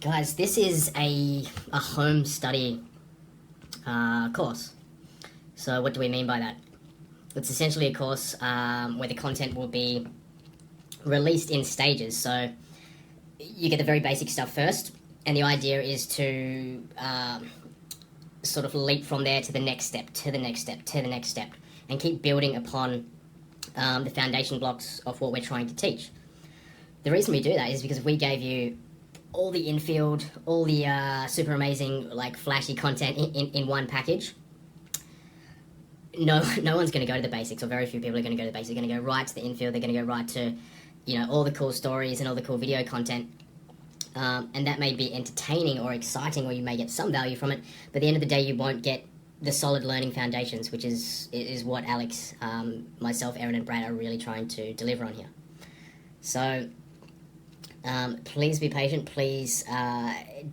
Guys, this is a home study course. So what do we mean by that? It's essentially a course where the content will be released in stages. So you get the very basic stuff first, and the idea is to sort of leap from there to the next step, to the next step, to the next step, and keep building upon the foundation blocks of what we're trying to teach. The reason we do that is because we gave you all the infield, all the super amazing, like flashy content in one package. No one's going to go to the basics, or very few people are going to go to the basics. They're going to go right to the infield. They're going to go right to, all the cool stories and all the cool video content. And that may be entertaining or exciting, or you may get some value from it. But at the end of the day, you won't get the solid learning foundations, which is what Alex, myself, Aaron, and Brad are really trying to deliver on here. So please be patient. Please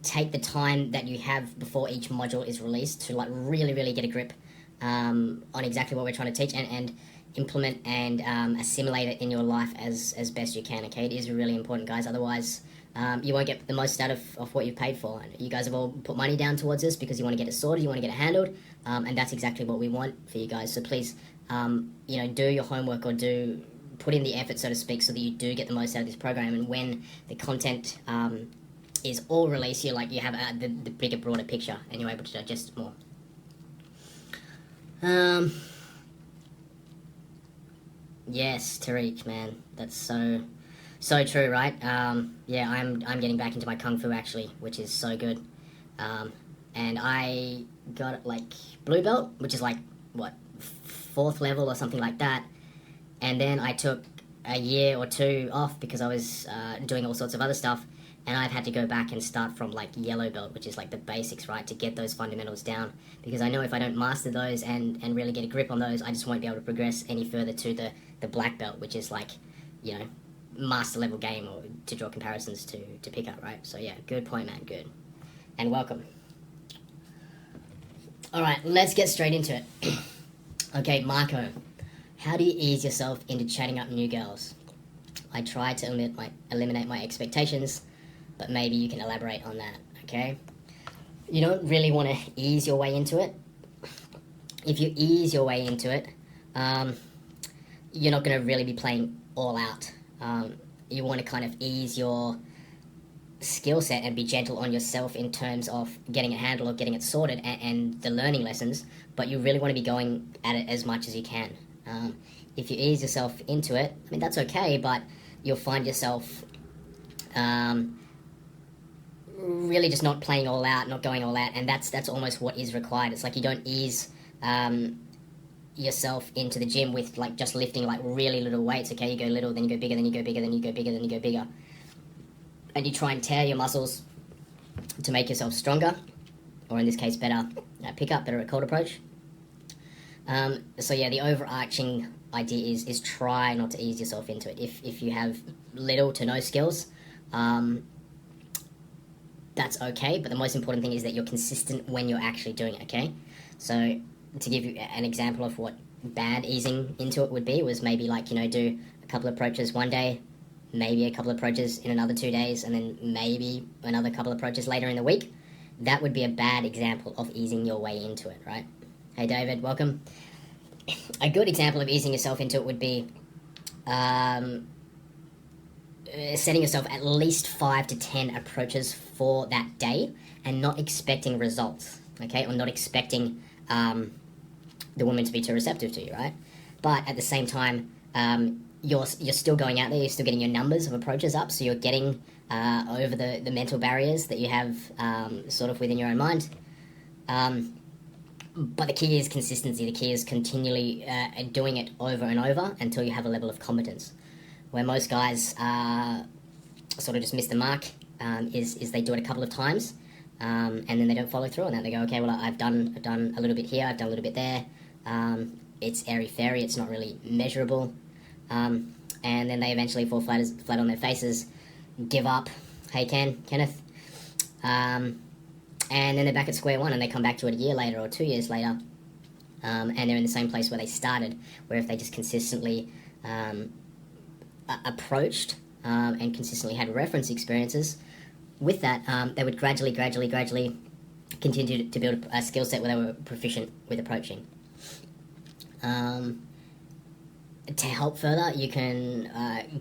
take the time that you have before each module is released to really get a grip on exactly what we're trying to teach, and implement and assimilate it in your life as best you can. Okay, it is really important, guys. Otherwise, you won't get the most out of what you've paid for. You guys have all put money down towards this because you want to get it sorted, you want to get it handled, and that's exactly what we want for you guys. So please, do your homework, or put in the effort, so to speak, so that you do get the most out of this program. And when the content is all released, you have the bigger, broader picture, and you're able to digest it more. Yes, Tariq, man, that's so true, right? Yeah, I'm getting back into my kung fu actually, which is so good. And I got blue belt, which is what, 4th level or something like that. And then I took a year or 2 off because I was doing all sorts of other stuff, and I've had to go back and start from yellow belt, which is the basics, right, to get those fundamentals down, because I know if I don't master those and really get a grip on those, I just won't be able to progress any further to the black belt, which is master level game, or to draw comparisons to pick up, right? So yeah, good point, man, good. And welcome. Alright, let's get straight into it. Okay, Marco, how do you ease yourself into chatting up new girls? I try to eliminate my expectations, but maybe you can elaborate on that, okay? You don't really want to ease your way into it. If you ease your way into it, you're not going to really be playing all out. You want to kind of ease your skill set and be gentle on yourself in terms of getting it handled or getting it sorted and the learning lessons, but you really want to be going at it as much as you can. If you ease yourself into it, I mean, that's okay, but you'll find yourself really just not playing all out, not going all out, and that's almost what is required. It's you don't ease yourself into the gym with just lifting really little weights. Okay, you go little, then you go bigger, then you go bigger, then you go bigger, then you go bigger, and you try and tear your muscles to make yourself stronger, or in this case better pickup, better at cold approach. So yeah, the overarching idea is try not to ease yourself into it. If you have little to no skills, that's okay, but the most important thing is that you're consistent when you're actually doing it, okay? So to give you an example of what bad easing into it would be, was maybe do a couple of approaches one day, maybe a couple of approaches in another 2 days, and then maybe another couple of approaches later in the week. That would be a bad example of easing your way into it, right? Hey David, welcome. A good example of easing yourself into it would be setting yourself at least 5 to 10 approaches for that day, and not expecting results, okay? Or not expecting the woman to be too receptive to you, right? But at the same time, you're still going out there, you're still getting your numbers of approaches up, so you're getting over the mental barriers that you have sort of within your own mind. But the key is consistency. The key is continually doing it over and over until you have a level of competence. Where most guys sort of just miss the mark is they do it a couple of times, and then they don't follow through on that. They go, okay, well, I've done a little bit here, I've done a little bit there. It's airy-fairy, it's not really measurable. And then they eventually fall flat on their faces, give up. Hey, Kenneth. And then they're back at square one, and they come back to it a year later or 2 years later, and they're in the same place where they started, where if they just consistently approached and consistently had reference experiences, with that, they would gradually continue to build a skill set where they were proficient with approaching. To help further, you can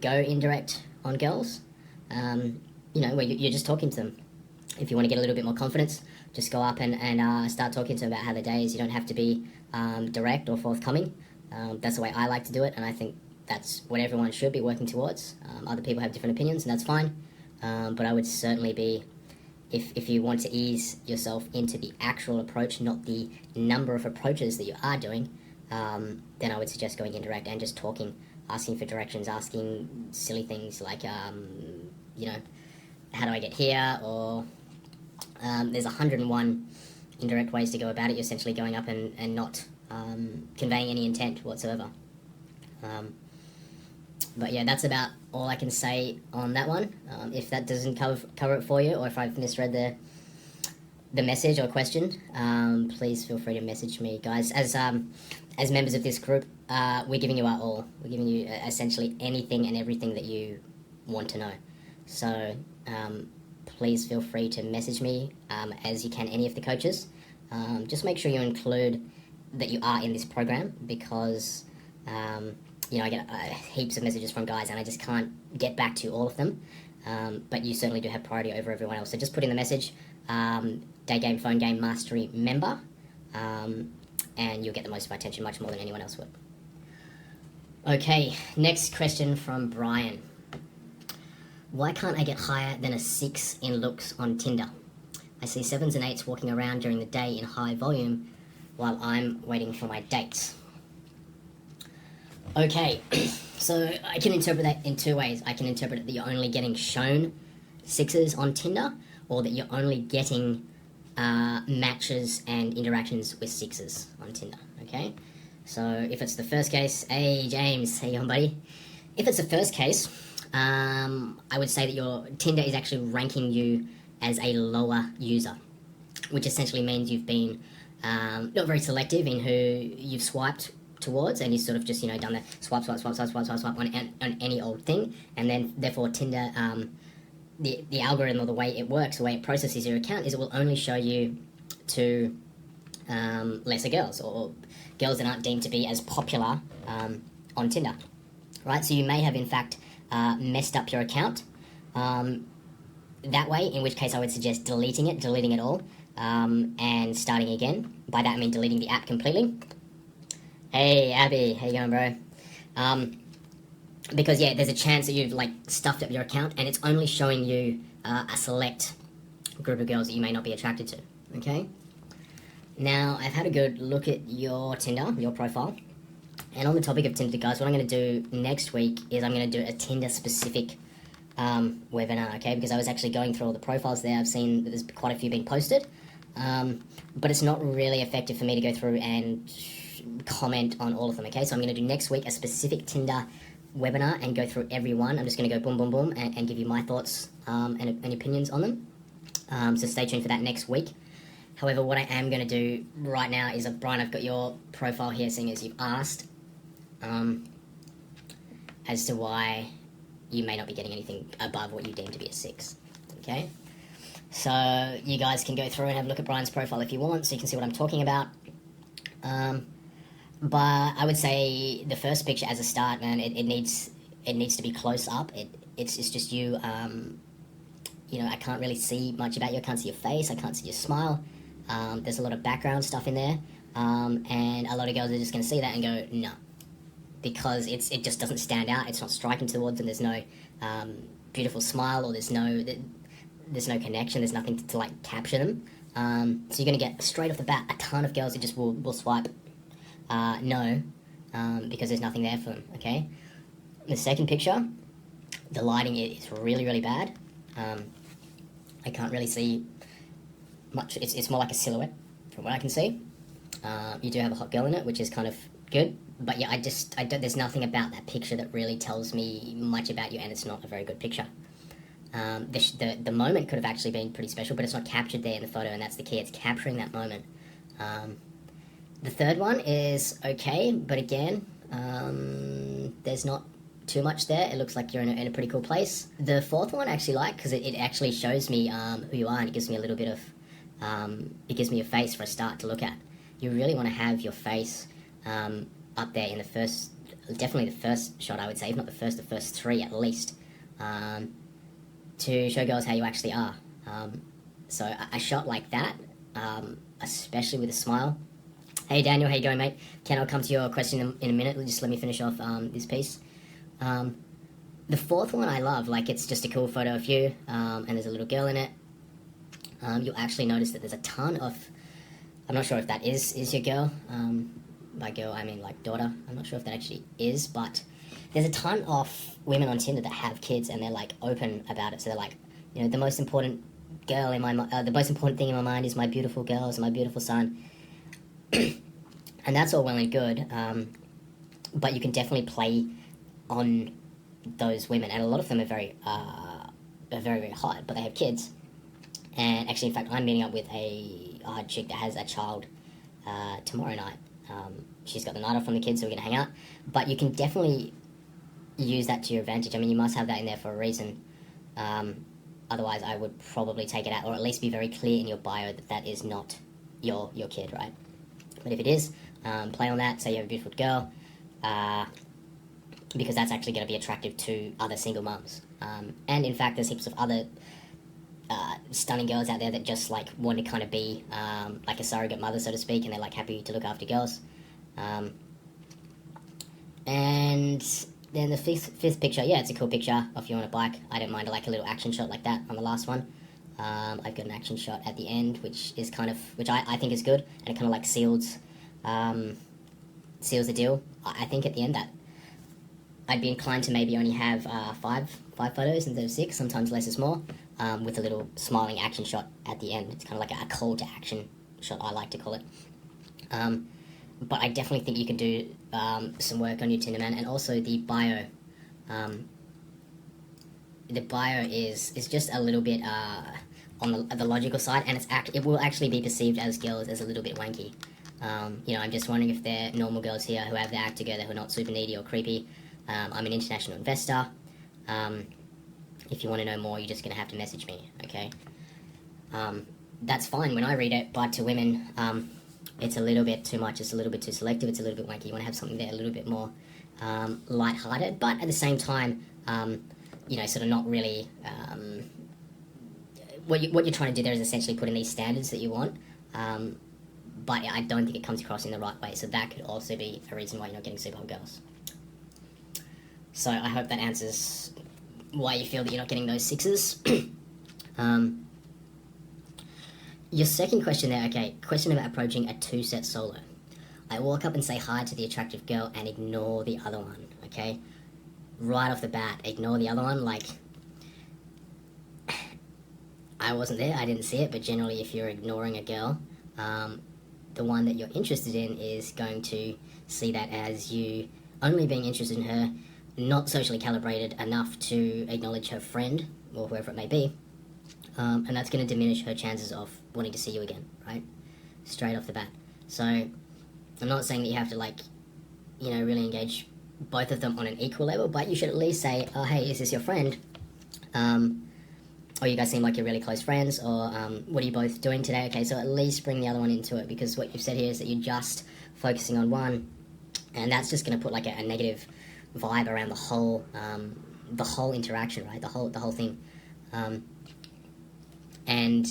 go indirect on girls, where you're just talking to them. If you want to get a little bit more confidence, just go up and start talking to them about how the day is. You don't have to be direct or forthcoming. That's the way I like to do it, and I think that's what everyone should be working towards. Other people have different opinions, and that's fine. But I would certainly be, if you want to ease yourself into the actual approach, not the number of approaches that you are doing, then I would suggest going indirect and just talking, asking for directions, asking silly things like, how do I get here? Or there's 101 indirect ways to go about it. You're essentially going up and not conveying any intent whatsoever. But yeah, that's about all I can say on that one. If that doesn't cover it for you, or if I've misread the message or question, please feel free to message me, guys. As members of this group, we're giving you our all. We're giving you essentially anything and everything that you want to know. So please feel free to message me as you can any of the coaches. Just make sure you include that you are in this program, because I get heaps of messages from guys and I just can't get back to all of them. But you certainly do have priority over everyone else. So just put in the message, Day Game Phone Game Mastery member, and you'll get the most of my attention, much more than anyone else would. Okay, next question from Brian. Why can't I get higher than a 6 in looks on Tinder? I see 7s and 8s walking around during the day in high volume while I'm waiting for my dates. Okay, so I can interpret that in two ways. I can interpret it that you're only getting shown 6s on Tinder, or that you're only getting matches and interactions with 6s on Tinder, okay? So if it's the first case, hey James, how you going, buddy? If it's the first case, I would say that your Tinder is actually ranking you as a lower user, which essentially means you've been not very selective in who you've swiped towards, and you've sort of just, done the swipe on any old thing, and then therefore Tinder, the algorithm, or the way it works, the way it processes your account, is it will only show you to lesser girls, or girls that aren't deemed to be as popular on Tinder, right? So you may have in fact messed up your account that way, in which case I would suggest deleting it all, and starting again. By that I mean deleting the app completely. Hey Abby, how you going, bro? Because yeah, there's a chance that you've stuffed up your account, and it's only showing you a select group of girls that you may not be attracted to. Okay. Now I've had a good look at your Tinder, your profile, and on the topic of Tinder, guys, what I'm going to do next week is I'm going to do a Tinder specific webinar. Okay, because I was actually going through all the profiles there. I've seen that there's quite a few being posted, but it's not really effective for me to go through and comment on all of them. Okay, so I'm going to do next week a specific Tinder webinar and go through every one. I'm just going to go boom, boom, boom, and give you my thoughts and opinions on them. So stay tuned for that next week. However, what I am going to do right now is, Brian, I've got your profile here, seeing as you've asked, as to why you may not be getting anything above what you deem to be a 6. Okay? So you guys can go through and have a look at Brian's profile if you want, so you can see what I'm talking about. But I would say the first picture as a start, man, it needs to be close up. It's just you. I can't really see much about you. I can't see your face. I can't see your smile. There's a lot of background stuff in there, and a lot of girls are just going to see that and go no, because it just doesn't stand out. It's not striking towards them. There's no beautiful smile, or there's no connection. There's nothing to capture them. So you're going to get straight off the bat a ton of girls that just will swipe no, because there's nothing there for them. Okay. The second picture, the lighting is really, really bad. I can't really see much. It's more like a silhouette from what I can see. You do have a hot girl in it, which is kind of good, but yeah, there's nothing about that picture that really tells me much about you, and it's not a very good picture. The moment could have actually been pretty special, but it's not captured there in the photo, and that's the key. It's capturing that moment. The third one is okay, but again, there's not too much there. It looks like you're in a pretty cool place. The fourth one I actually like because it actually shows me who you are, and it gives me a little bit of, it gives me a face for a start to look at. You really want to have your face up there in the first, definitely the first shot, I would say, if not the first three at least, to show girls how you actually are. So a shot like that, especially with a smile. Hey Daniel, how you going, mate? Ken, I'll come to your question in a minute. Just let me finish off this piece. The fourth one I love, like it's just a cool photo of you, and there's a little girl in it. You'll actually notice that there's a ton of, I'm not sure if that is your girl. By girl, I mean like daughter. I'm not sure if that actually is, but there's a ton of women on Tinder that have kids and they're like open about it. So they're like, you know, the most important girl in my, the most important thing in my mind is my beautiful girls and my beautiful son. And that's all well and good, but you can definitely play on those women, and a lot of them are very, very hot, but they have kids. And actually, in fact, I'm meeting up with a chick that has a child tomorrow night. She's got the night off from the kids, so we're going to hang out. But you can definitely use that to your advantage. I mean, you must have that in there for a reason. Otherwise, I would probably take it out, or at least be very clear in your bio that that is not your kid, right? But if it is, play on that. Say you have a beautiful girl, because that's actually going to be attractive to other single mums. And in fact, there's heaps of other stunning girls out there that just like want to kind of be like a surrogate mother, so to speak, and they're like happy to look after girls. And then the fifth picture, yeah, it's a cool picture of you on a bike. I don't mind like a little action shot like that on the last one. I've got an action shot at the end, which is kind of, which I think is good, and it kind of like seals the deal. I think at the end that I'd be inclined to maybe only have five photos instead of 6, sometimes less is more, with a little smiling action shot at the end. It's kind of like a call to action shot, I like to call it. But I definitely think you can do some work on your Tinder, man, and also the bio. The bio is just a little bit on the logical side, and it will actually be perceived as girls as a little bit wanky. You know, I'm just wondering if they're normal girls here who have their act together, who are not super needy or creepy. I'm an international investor. If you want to know more, you're just going to have to message me, okay? That's fine when I read it, but to women, it's a little bit too much, it's a little bit too selective, it's a little bit wanky. You want to have something there a little bit more lighthearted, but at the same time, you know, sort of not really... what you're trying to do there is essentially put in these standards that you want, but I don't think it comes across in the right way, so that could also be a reason why you're not getting super hot girls. So I hope that answers why you feel that you're not getting those 6s. Your second question there, okay, question about approaching a 2-set solo. I walk up and say hi to the attractive girl and ignore the other one, okay? Right off the bat, ignore the other one, like... I wasn't there, I didn't see it, but generally if you're ignoring a girl, the one that you're interested in is going to see that as you only being interested in her, not socially calibrated enough to acknowledge her friend, or whoever it may be, and that's going to diminish her chances of wanting to see you again, right? Straight off the bat. So, I'm not saying that you have to, like, you know, really engage both of them on an equal level, but you should at least say, oh, hey, is this your friend? Or you guys seem like you're really close friends, or what are you both doing today? Okay, so at least bring the other one into it, because what you've said here is that you're just focusing on one, and that's just going to put like a negative vibe around the whole interaction, right? The whole thing. And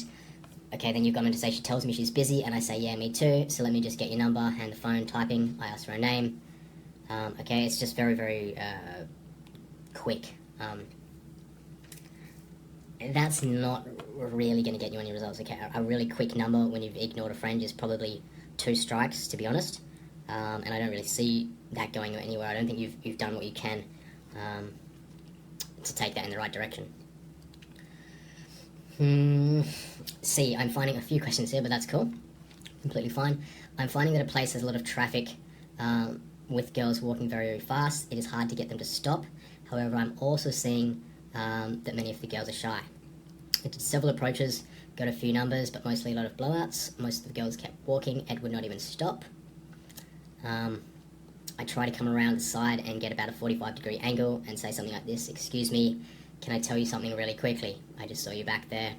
okay, then you've gone on to say she tells me she's busy, and I say, yeah, me too, so let me just get your number, hand the phone, typing, I ask for her name. Okay, it's just very, very quick. That's not really going to get you any results, okay? A really quick number when you've ignored a friend is probably 2 strikes, to be honest. And I don't really see that going anywhere. I don't think you've done what you can to take that in the right direction. See, I'm finding a few questions here, but that's cool. Completely fine. I'm finding that a place has a lot of traffic with girls walking very, very fast. It is hard to get them to stop. However, I'm also seeing that many of the girls are shy. I did several approaches, got a few numbers, but mostly a lot of blowouts. Most of the girls kept walking. Ed would not even stop. I try to come around the side and get about a 45-degree angle and say something like this: "Excuse me, can I tell you something really quickly? I just saw you back there.